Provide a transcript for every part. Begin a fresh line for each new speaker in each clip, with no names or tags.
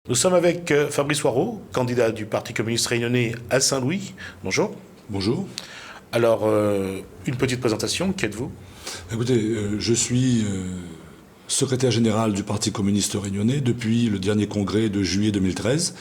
Nous sommes avec Fabrice Waraud, candidat du Parti communiste réunionnais à Saint-Louis. Bonjour.
Bonjour.
Alors, une petite présentation, qui êtes-vous?
Écoutez, je suis secrétaire général du Parti communiste réunionnais depuis le dernier congrès de juillet 2013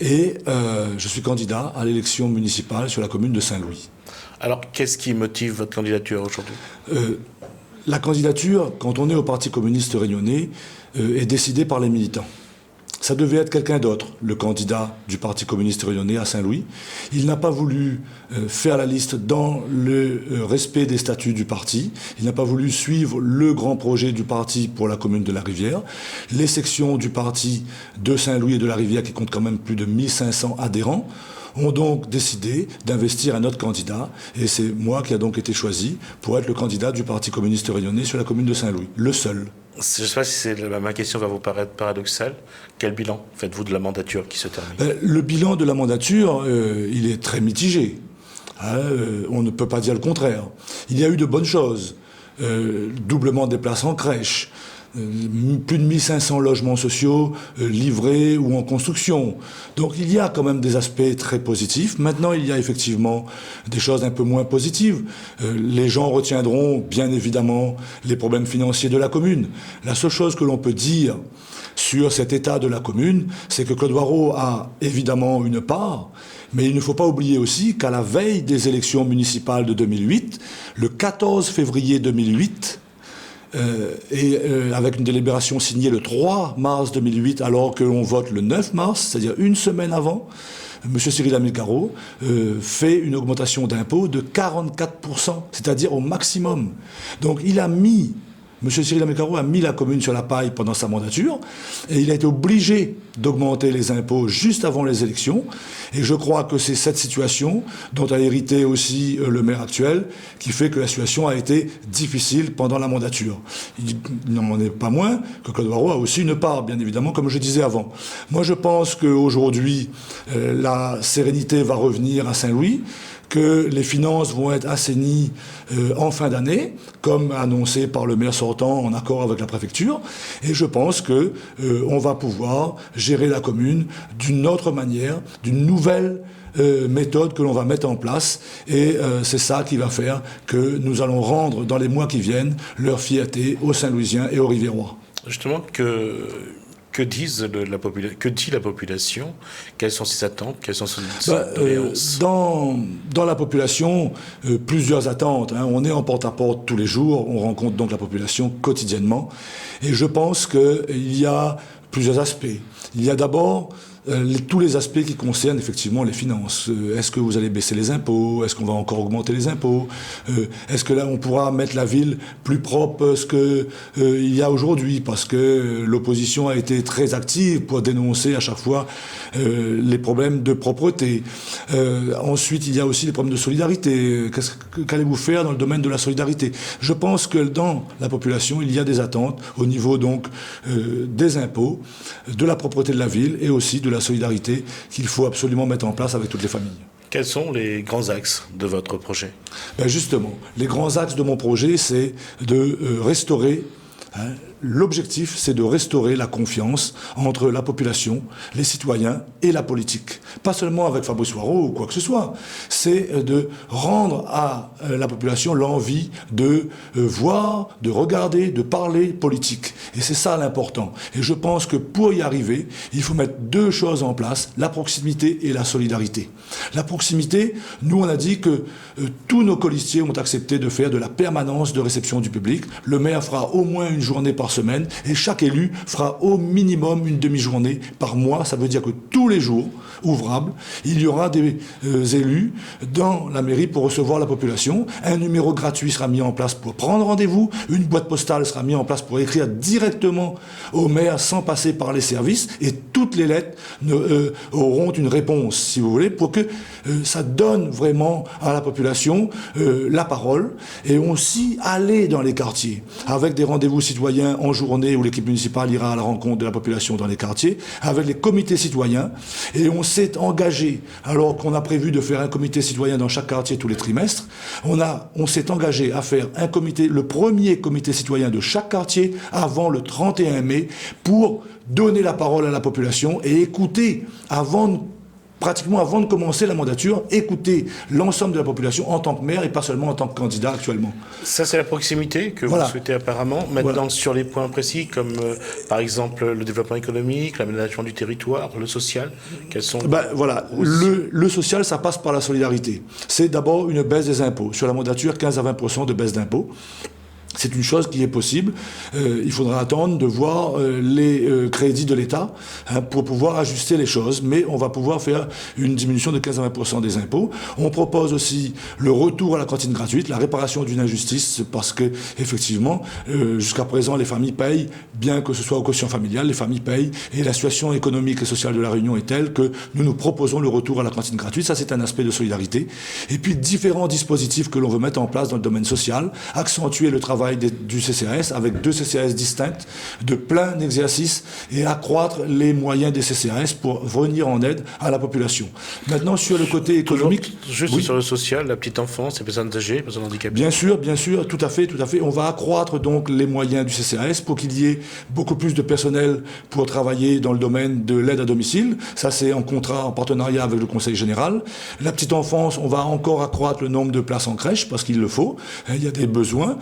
et je suis candidat à l'élection municipale sur la commune de Saint-Louis.
Alors, qu'est-ce qui motive votre candidature aujourd'hui?
La candidature, quand on est au Parti communiste réunionnais, est décidée par les militants. Ça devait être quelqu'un d'autre, le candidat du Parti communiste réunionnais à Saint-Louis. Il n'a pas voulu faire la liste dans le respect des statuts du parti. Il n'a pas voulu suivre le grand projet du parti pour la commune de La Rivière. Les sections du parti de Saint-Louis et de La Rivière, qui comptent quand même plus de 1500 adhérents, ont donc décidé d'investir un autre candidat. Et c'est moi qui a donc été choisi pour être le candidat du Parti communiste réunionnais sur la commune de Saint-Louis. Le seul.
Je ne sais pas si ma question va vous paraître paradoxale. Quel bilan faites-vous de la mandature qui se termine?
Le bilan de la mandature, il est très mitigé. On ne peut pas dire le contraire. Il y a eu de bonnes choses. Doublement des places en crèche. Plus de 1500 logements sociaux livrés ou en construction. Donc il y a quand même des aspects très positifs. Maintenant, il y a effectivement des choses un peu moins positives. Les gens retiendront bien évidemment les problèmes financiers de la commune. La seule chose que l'on peut dire sur cet état de la commune, c'est que Claude Waraud a évidemment une part, mais il ne faut pas oublier aussi qu'à la veille des élections municipales de 2008, le 14 février 2008, avec une délibération signée le 3 mars 2008, alors que l'on vote le 9 mars, c'est-à-dire une semaine avant, M. Cyril Hamilcarraud fait une augmentation d'impôts de 44%, c'est-à-dire au maximum. Donc il a mis, M. Cyril Hamilcarraud a mis la commune sur la paille pendant sa mandature et il a été obligé d'augmenter les impôts juste avant les élections. Et je crois que c'est cette situation dont a hérité aussi le maire actuel qui fait que la situation a été difficile pendant la mandature. Il n'en est pas moins que Claude Waraud a aussi une part, bien évidemment, comme je disais avant. Moi, je pense qu'aujourd'hui, la sérénité va revenir à Saint-Louis, que les finances vont être assainies en fin d'année, comme annoncé par le maire sortant en accord avec la préfecture. Et je pense que on va pouvoir gérer la commune d'une autre manière, d'une nouvelle méthode que l'on va mettre en place. Et c'est ça qui va faire que nous allons rendre dans les mois qui viennent leur fierté aux Saint-Louisiens et aux Rivérois.
Justement, que dit la population? Quelles sont ses attentes? Quelles sont ses doléances?
Dans la population, plusieurs attentes. On est en porte-à-porte tous les jours, on rencontre donc la population quotidiennement. Et je pense qu'il y a plusieurs aspects. Il y a d'abord tous les aspects qui concernent effectivement les finances. Est-ce que vous allez baisser les impôts? Est-ce qu'on va encore augmenter les impôts? Est-ce que là on pourra mettre la ville plus propre que il y a aujourd'hui? Parce que l'opposition a été très active pour dénoncer à chaque fois les problèmes de propreté. Ensuite, il y a aussi les problèmes de solidarité. Qu'allez-vous faire dans le domaine de la solidarité? Je pense que dans la population, il y a des attentes au niveau donc des impôts, de la propreté de la ville et aussi de la solidarité qu'il faut absolument mettre en place avec toutes les familles.
Quels sont les grands axes de votre projet?
Justement, les grands axes de mon projet, c'est de restaurer... L'objectif, c'est de restaurer la confiance entre la population, les citoyens et la politique. Pas seulement avec Fabrice Waraud ou quoi que ce soit. C'est de rendre à la population l'envie de voir, de regarder, de parler politique. Et c'est ça l'important. Et je pense que pour y arriver, il faut mettre deux choses en place, la proximité et la solidarité. La proximité, nous on a dit que tous nos colistiers ont accepté de faire de la permanence de réception du public. Le maire fera au moins une journée par semaine et chaque élu fera au minimum une demi-journée par mois. Ça veut dire que tous les jours ouvrables, il y aura des élus dans la mairie pour recevoir la population. Un numéro gratuit sera mis en place pour prendre rendez-vous. Une boîte postale sera mise en place pour écrire directement au maire sans passer par les services. Et toutes les lettres auront une réponse, si vous voulez, pour que ça donne vraiment à la population la parole et aussi aller dans les quartiers avec des rendez-vous citoyens matin en journée où l'équipe municipale ira à la rencontre de la population dans les quartiers, avec les comités citoyens. Et on s'est engagé, alors qu'on a prévu de faire un comité citoyen dans chaque quartier tous les trimestres, on s'est engagé à faire le premier comité citoyen de chaque quartier avant le 31 mai pour donner la parole à la population et écouter pratiquement avant de commencer la mandature, écouter l'ensemble de la population en tant que maire et pas seulement en tant que candidat actuellement.
Ça, c'est la proximité que vous souhaitez apparemment. Maintenant, sur les points précis, comme par exemple le développement économique, l'aménagement du territoire, le social, quels sont...
Le social, ça passe par la solidarité. C'est d'abord une baisse des impôts. Sur la mandature, 15 à 20% de baisse d'impôts. C'est une chose qui est possible. Il faudra attendre de voir les crédits de l'État pour pouvoir ajuster les choses. Mais on va pouvoir faire une diminution de 15 à 20% des impôts. On propose aussi le retour à la cantine gratuite, la réparation d'une injustice, parce que effectivement, jusqu'à présent, les familles payent, bien que ce soit au quotient familial, les familles payent. Et la situation économique et sociale de la Réunion est telle que nous proposons le retour à la cantine gratuite. Ça, c'est un aspect de solidarité. Et puis, différents dispositifs que l'on veut mettre en place dans le domaine social, accentuer le travail du CCAS avec 2 CCAS distincts de plein exercice et accroître les moyens des CCAS pour venir en aide à la population. Maintenant, sur le côté économique...
Juste sur le social, la petite enfance, les personnes âgées, les personnes handicapées.
Bien sûr, tout à fait. On va accroître donc les moyens du CCAS pour qu'il y ait beaucoup plus de personnel pour travailler dans le domaine de l'aide à domicile. Ça, c'est en contrat, en partenariat avec le Conseil général. La petite enfance, on va encore accroître le nombre de places en crèche parce qu'il le faut. Il y a des besoins.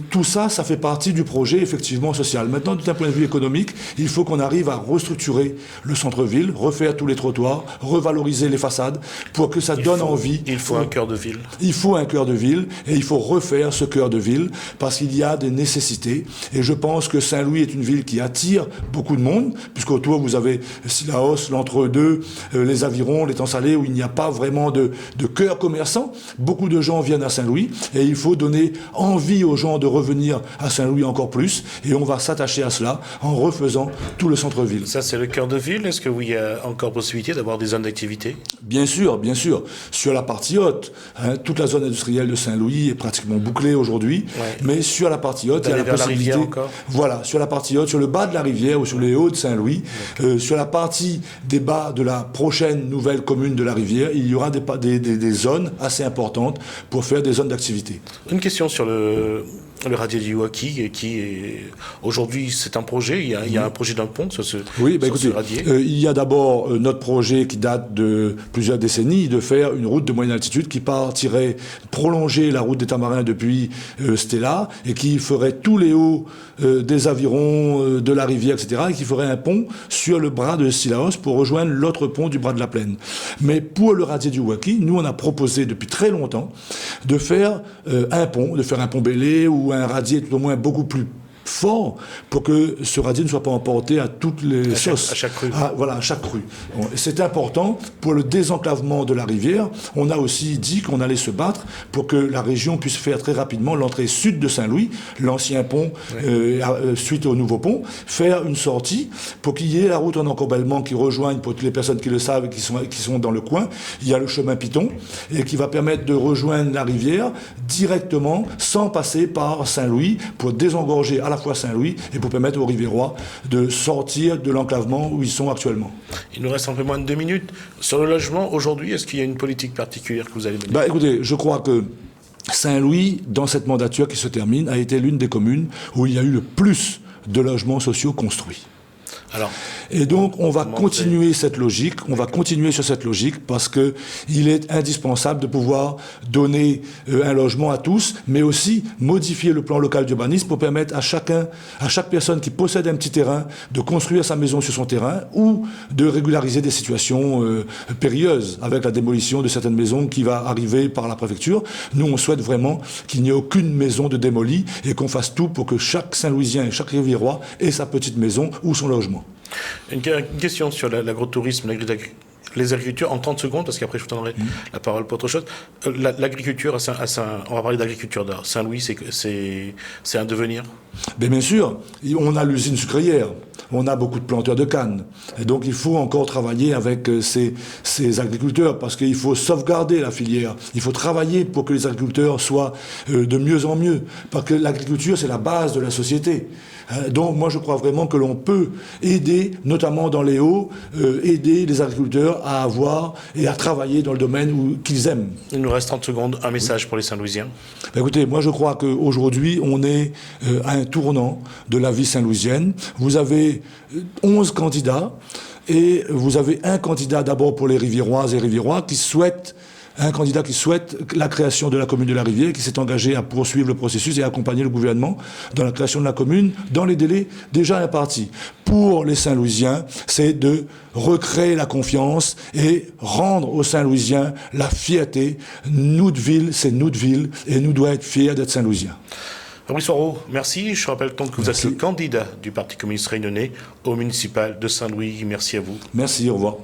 Tout ça, ça fait partie du projet, effectivement, social. Maintenant, d'un point de vue économique, il faut qu'on arrive à restructurer le centre-ville, refaire tous les trottoirs, revaloriser les façades, pour que ça donne envie.
Il faut un cœur de ville.
Il faut un cœur de ville, et il faut refaire ce cœur de ville, parce qu'il y a des nécessités. Et je pense que Saint-Louis est une ville qui attire beaucoup de monde, puisqu'autour, vous avez Sillaos, l'Entre-deux, les Avirons, les Temps-Salés, où il n'y a pas vraiment de cœur commerçant. Beaucoup de gens viennent à Saint-Louis, et il faut donner envie aux gens de revenir à Saint-Louis encore plus, et on va s'attacher à cela en refaisant tout le centre-ville.
Ça, c'est le cœur de ville. Est-ce qu'il y a encore possibilité d'avoir des zones d'activité ?
Bien sûr. Sur la partie haute, toute la zone industrielle de Saint-Louis est pratiquement bouclée aujourd'hui, mais sur la partie haute, il y a la possibilité...
La rivière encore ?
Voilà, sur la partie haute, sur le bas de la rivière ou sur les hauts de Saint-Louis, sur la partie des bas de la prochaine nouvelle commune de la rivière, il y aura des zones assez importantes pour faire des zones d'activité.
Une question sur le radier du Iwaki, qui est aujourd'hui, c'est un projet. Il y a un projet d'un pont sur ce radier.
Il y a d'abord notre projet qui date de plusieurs décennies de faire une route de moyenne altitude qui partirait prolonger la route des Tamarins depuis Stella et qui ferait tous les hauts des Avirons, de la rivière, etc. et qui ferait un pont sur le bras de Sillaos pour rejoindre l'autre pont du bras de la Plaine. Mais pour le radier du Iwaki, nous on a proposé depuis très longtemps de faire un pont bêlé ou un radier tout au moins beaucoup plus fort pour que ce radier ne soit pas emporté à toutes les sauces.
À chaque rue.
À chaque rue. Bon, c'est important pour le désenclavement de la rivière. On a aussi dit qu'on allait se battre pour que la région puisse faire très rapidement l'entrée sud de Saint-Louis, l'ancien pont, suite au nouveau pont, faire une sortie pour qu'il y ait la route en encorbellement qui rejoigne, pour toutes les personnes qui le savent et qui sont dans le coin, il y a le chemin Piton et qui va permettre de rejoindre la rivière directement sans passer par Saint-Louis pour désengorger à la fois Saint-Louis et pour permettre aux Rivérois de sortir de l'enclavement où ils sont actuellement.
Il nous reste un peu moins de 2 minutes. Sur le logement, aujourd'hui, est-ce qu'il y a une politique particulière que vous allez mener ?
Écoutez, je crois que Saint-Louis, dans cette mandature qui se termine, a été l'une des communes où il y a eu le plus de logements sociaux construits. Et donc, on va continuer cette logique, sur cette logique parce que il est indispensable de pouvoir donner un logement à tous, mais aussi modifier le plan local d'urbanisme pour permettre à chaque personne qui possède un petit terrain de construire sa maison sur son terrain ou de régulariser des situations périlleuses avec la démolition de certaines maisons qui va arriver par la préfecture. Nous, on souhaite vraiment qu'il n'y ait aucune maison de démolie et qu'on fasse tout pour que chaque Saint-Louisien et chaque Riviérois ait sa petite maison ou son logement.
Une question sur l'agrotourisme, Les agricultures, en 30 secondes, parce qu'après je vous donnerai la parole pour autre chose. L'agriculture, on va parler d'agriculture d'art. Saint-Louis, c'est un devenir.
Bien sûr, on a l'usine sucrière, on a beaucoup de planteurs de canne. Et donc il faut encore travailler avec ces agriculteurs, parce qu'il faut sauvegarder la filière. Il faut travailler pour que les agriculteurs soient de mieux en mieux. Parce que l'agriculture, c'est la base de la société. Donc moi je crois vraiment que l'on peut aider, notamment dans les Hauts, aider les agriculteurs à avoir et à travailler dans le domaine qu'ils aiment.
Il nous reste 30 secondes, un message pour les Saint-Louisiens.
Écoutez, moi je crois qu'aujourd'hui on est à un tournant de la vie saint-louisienne. Vous avez 11 candidats et vous avez un candidat d'abord pour les Riviéroises et Riviérois un candidat qui souhaite la création de la commune de la Rivière, qui s'est engagé à poursuivre le processus et à accompagner le gouvernement dans la création de la commune dans les délais déjà impartis. Pour les Saint-Louisiens, c'est de recréer la confiance et rendre aux Saint-Louisiens la fierté. Noudeville, c'est Noudeville et nous devons être fiers d'être Saint-Louisiens.
Fabrice Hoareau, merci. Je rappelle donc que vous êtes le candidat du Parti communiste réunionnais au municipal de Saint-Louis. Merci à vous.
Merci, au revoir.